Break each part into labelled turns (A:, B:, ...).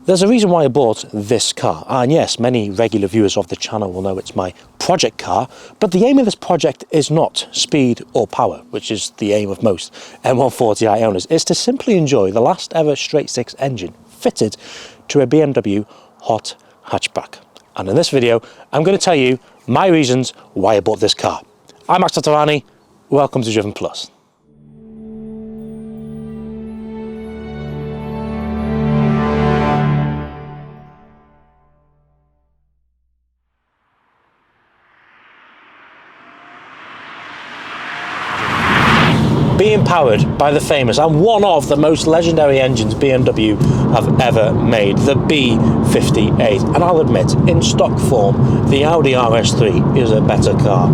A: There's a reason why I bought this car, and yes, many regular viewers of the channel will know it's my project car, but the aim of this project is not speed or power, which is the aim of most M140i owners. It's to simply enjoy the last ever straight six engine fitted to a BMW hot hatchback. And in this video, I'm going to tell you my reasons why I bought this car. I'm Max Tattarani, welcome to Driven Plus. Being powered by the famous and one of the most legendary engines BMW have ever made, the B58. And I'll admit, in stock form, the Audi RS3 is a better car.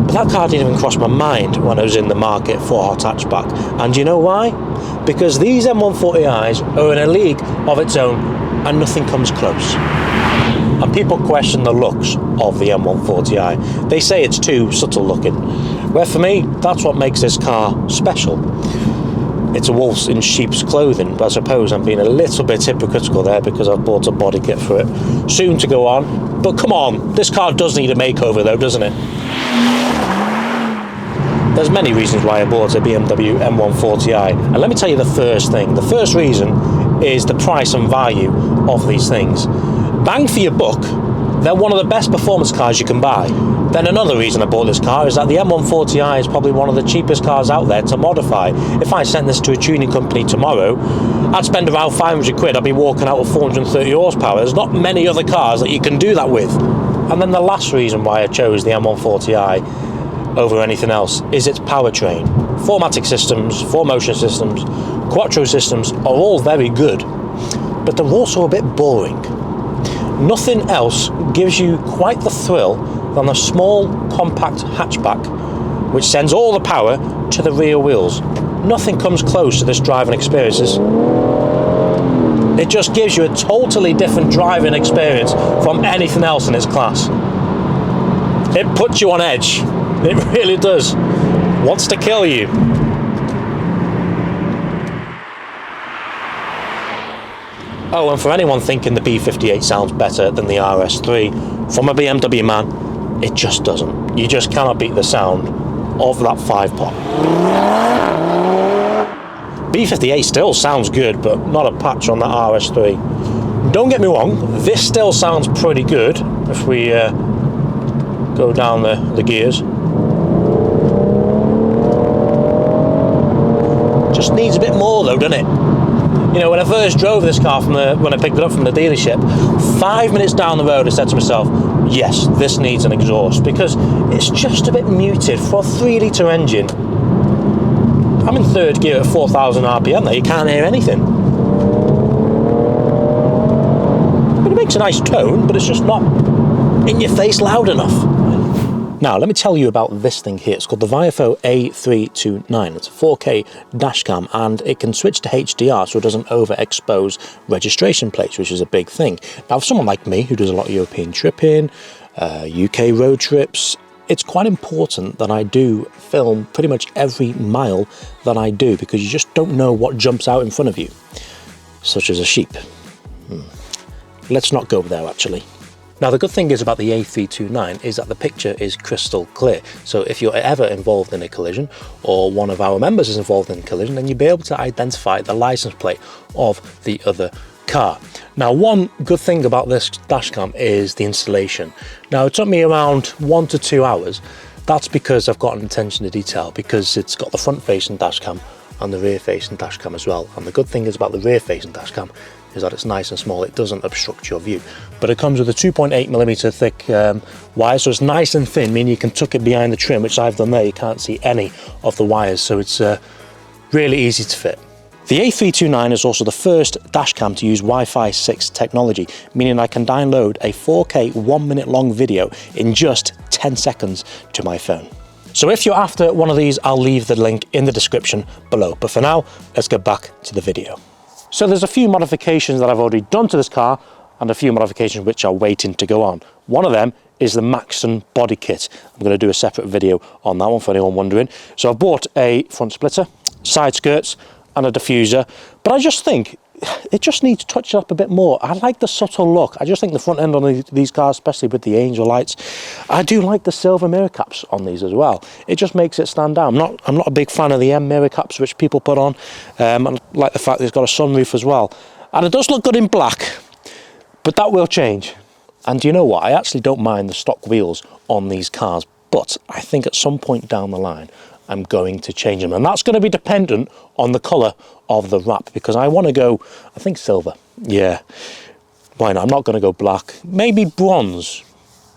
A: But that car didn't even cross my mind when I was in the market for a hot hatchback. And you know why? Because these M140i's are in a league of its own and nothing comes close. And people question the looks of the M140i. They say it's too subtle looking. Where for me, that's what makes this car special. It's a wolf in sheep's clothing, but I suppose I'm being a little bit hypocritical there because I've bought a body kit for it. Soon to go on, but come on, this car does need a makeover though, doesn't it? There's many reasons why I bought a BMW M140i, and let me tell you the first thing. The first reason is the price and value of these things. Bang for your buck, they're one of the best performance cars you can buy. Then another reason I bought this car is that the M140i is probably one of the cheapest cars out there to modify. If I sent this to a tuning company tomorrow, I'd spend around 500 quid, I'd be walking out with 430 horsepower. There's not many other cars that you can do that with. And then the last reason why I chose the M140i over anything else is its powertrain. 4MATIC systems, 4Motion systems, Quattro systems are all very good, but they're also a bit boring. Nothing else gives you quite the thrill than a small, compact hatchback which sends all the power to the rear wheels. Nothing comes close to this driving experience. It just gives you a totally different driving experience from anything else in its class. It puts you on edge. It really does. Wants to kill you. Oh, and for anyone thinking the B58 sounds better than the RS3, from a BMW man, it just doesn't. You just cannot beat the sound of that 5-pot. B58 still sounds good, but not a patch on that RS3. Don't get me wrong, this still sounds pretty good if we go down the gears. Just needs a bit more though, doesn't it? You know, when I first drove this car when I picked it up from the dealership, 5 minutes down the road I said to myself, yes, this needs an exhaust, because it's just a bit muted for a 3-litre engine. I'm in third gear at 4,000 RPM there, you can't hear anything. I mean, it makes a nice tone, but it's just not in your face loud enough. Now, let me tell you about this thing here. It's called the Viafo A329. It's a 4K dashcam, and it can switch to HDR so it doesn't overexpose registration plates, which is a big thing. Now, for someone like me who does a lot of European tripping, UK road trips, it's quite important that I do film pretty much every mile that I do, because you just don't know what jumps out in front of you, such as a sheep. Let's not go there, actually. Now, the good thing is about the A329 is that the picture is crystal clear. So if you're ever involved in a collision, or one of our members is involved in a collision, then you'll be able to identify the license plate of the other car. Now, one good thing about this dashcam is the installation. Now, it took me around 1 to 2 hours. That's because I've got an attention to detail, because it's got the front-facing dashcam and the rear-facing dashcam as well. And the good thing is about the rear-facing dashcam is that it's nice and small, it doesn't obstruct your view. But it comes with a 2.8mm thick wire, so it's nice and thin, meaning you can tuck it behind the trim, which I've done there. You can't see any of the wires, so it's really easy to fit. The A329 is also the first dashcam to use Wi-Fi 6 technology, meaning I can download a 4K 1-minute long video in just 10 seconds to my phone. So if you're after one of these, I'll leave the link in the description below. But for now, let's get back to the video. So there's a few modifications that I've already done to this car, and a few modifications which are waiting to go on. One of them is the Maxon body kit. I'm going to do a separate video on that one for anyone wondering. So I've bought a front splitter, side skirts and a diffuser, but I just think it just needs to touch it up a bit more. I like the subtle look. I just think the front end on these cars, especially with the angel lights, I do like the silver mirror caps on these as well. It just makes it stand out. I'm not a big fan of the M mirror caps which people put on. I like the fact that it's got a sunroof as well. And it does look good in black, but that will change. And you know what? I actually don't mind the stock wheels on these cars, but I think at some point down the line, I'm going to change them. And that's going to be dependent on the colour of the wrap, because I want to go, I think silver. Yeah, why not? I'm not going to go black. Maybe bronze.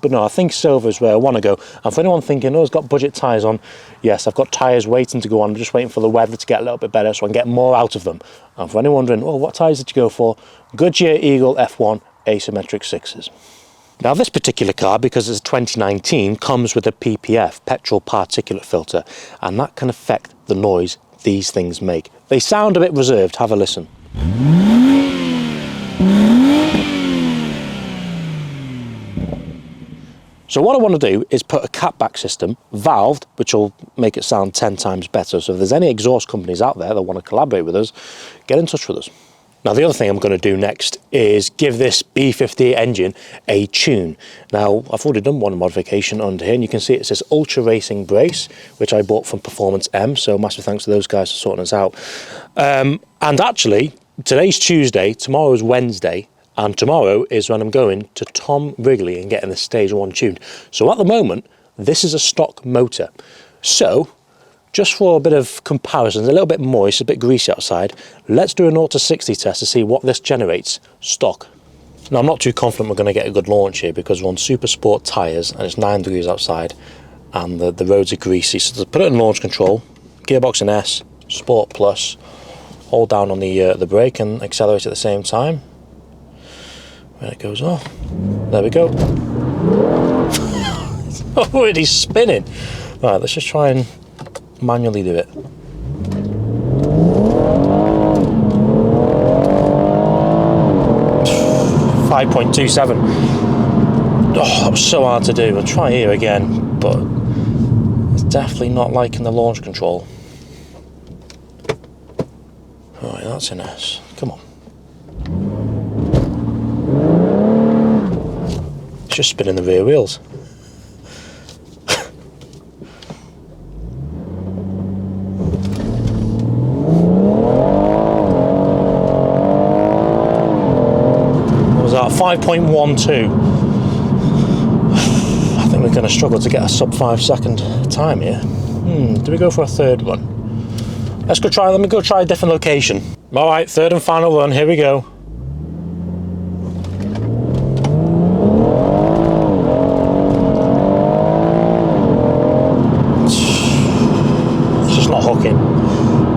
A: But no, I think silver is where I want to go. And for anyone thinking, oh, it's got budget tyres on, yes, I've got tyres waiting to go on. I'm just waiting for the weather to get a little bit better so I can get more out of them. And for anyone wondering, oh, what tyres did you go for? Goodyear Eagle F1 asymmetric 6s. Now this particular car, because it's 2019, comes with a PPF, petrol particulate filter, and that can affect the noise these things make. They sound a bit reserved. Have a listen. So what I want to do is put a catback system, valved, which will make it sound 10 times better. So if there's any exhaust companies out there that want to collaborate with us, get in touch with us. Now the other thing I'm going to do next is give this B58 engine a tune. Now I've already done one modification under here, and you can see it says Ultra Racing Brace, which I bought from Performance M, so massive thanks to those guys for sorting us out. And actually, today's Tuesday, tomorrow's Wednesday, and tomorrow is when I'm going to Tom Wrigley and getting the Stage 1 tuned. So at the moment, this is a stock motor. So, just for a bit of comparison, it's a little bit moist, a bit greasy outside, let's do a 0 to 60 test to see what this generates stock. Now I'm not too confident we're going to get a good launch here because we're on super sport tyres and it's 9 degrees outside and the roads are greasy. So to put it in launch control, gearbox in S, Sport Plus, hold down on the brake and accelerate at the same time. When it goes off, there we go. It's already spinning. Right, let's just try and manually do it. .27. Oh, that was so hard to do. I'll try here again, but it's definitely not liking the launch control. Right, that's an S. Come on. It's just spinning the rear wheels. What was that? 5.12. I think we're going to struggle to get a sub 5 second time here. Do we go for a third one? Let me go try a different location. Alright, third and final run, here we go. Not hooking.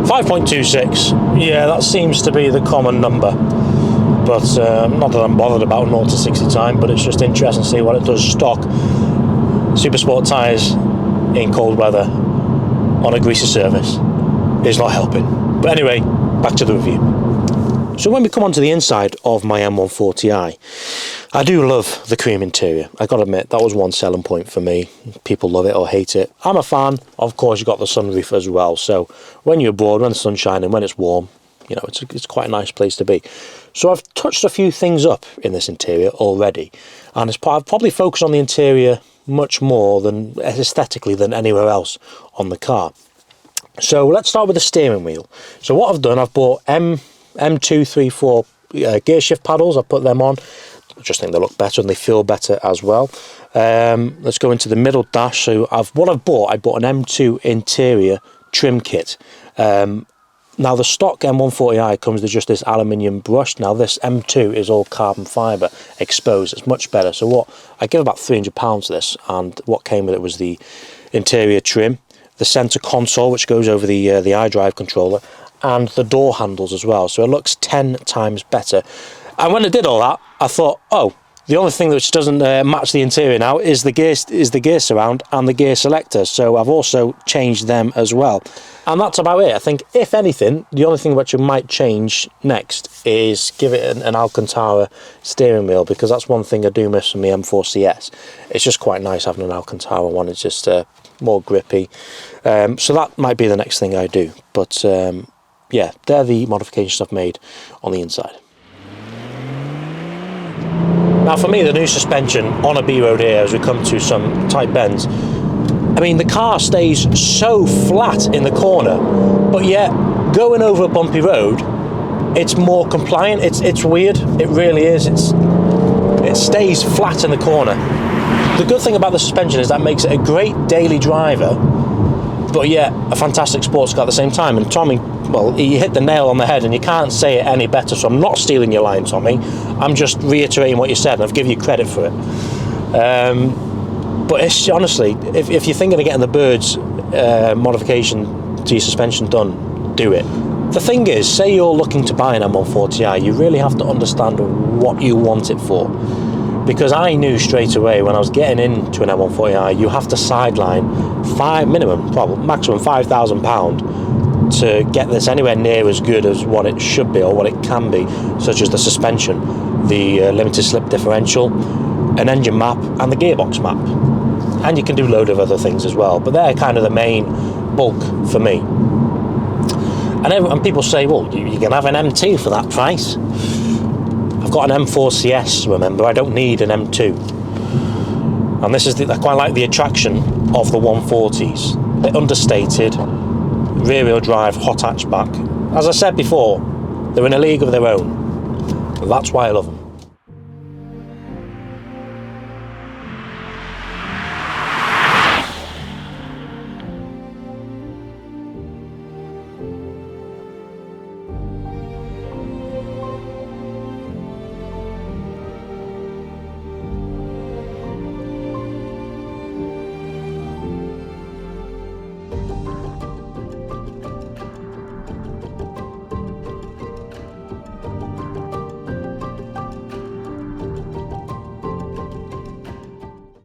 A: 5.26. Yeah, that seems to be the common number, but not that I'm bothered about 0 to 60 time, but it's just interesting to see what it does stock super sport tyres in cold weather on a greasy surface. Is not helping. But anyway, back to the review. So when we come onto the inside of my M140i, I do love the cream interior. I gotta admit, that was one selling point for me. People love it or hate it. I'm a fan. Of course, you've got the sunroof as well. So when you're abroad, when the sun's shining, when it's warm, you know, it's quite a nice place to be. So I've touched a few things up in this interior already. And I've probably focused on the interior much more than aesthetically than anywhere else on the car. So let's start with the steering wheel. So what I've done, I've bought M2, 3, 4 gear shift paddles. I've put them on. I just think they look better and they feel better as well. Let's go into the middle dash. So I bought an M2 interior trim kit. Now the stock M140i comes with just this aluminium brush. Now this M2 is all carbon fibre exposed. It's much better. So what I give about £300 to this, and what came with it was the interior trim, the centre console which goes over the iDrive controller, and the door handles as well. So it looks 10 times better. And when I did all that, I thought, oh, the only thing which doesn't match the interior now is the gear surround and the gear selector. So I've also changed them as well. And that's about it. I think, if anything, the only thing which you might change next is give it an Alcantara steering wheel, because that's one thing I do miss from the M4 CS. It's just quite nice having an Alcantara one. It's just more grippy. So that might be the next thing I do. But yeah, they're the modifications I've made on the inside. Now for me, the new suspension on a B road here, as we come to some tight bends, I mean, the car stays so flat in the corner, but yet going over a bumpy road, it's more compliant. It's weird. It really is. It stays flat in the corner. The good thing about the suspension is that makes it a great daily driver, but yet a fantastic sports car at the same time. And Tommy, well, he hit the nail on the head, and you can't say it any better. So I'm not stealing your line, Tommy. I'm just reiterating what you said, and I've given you credit for it. But it's honestly, if you're thinking of getting the Birds modification to your suspension done, do it. The thing is, say you're looking to buy an M140i, you really have to understand what you want it for. Because I knew straight away when I was getting into an M140i, you have to sideline maximum £5,000 to get this anywhere near as good as what it should be or what it can be, such as the suspension, the limited slip differential, an engine map, and the gearbox map. And you can do a load of other things as well, but they're kind of the main bulk for me. And people say, well, you can have an M2 for that price. I've got an M4 CS, remember, I don't need an M2. And this is I quite like the attraction of the 140s. They're understated, rear-wheel drive, hot hatchback. As I said before, they're in a league of their own. That's why I love them.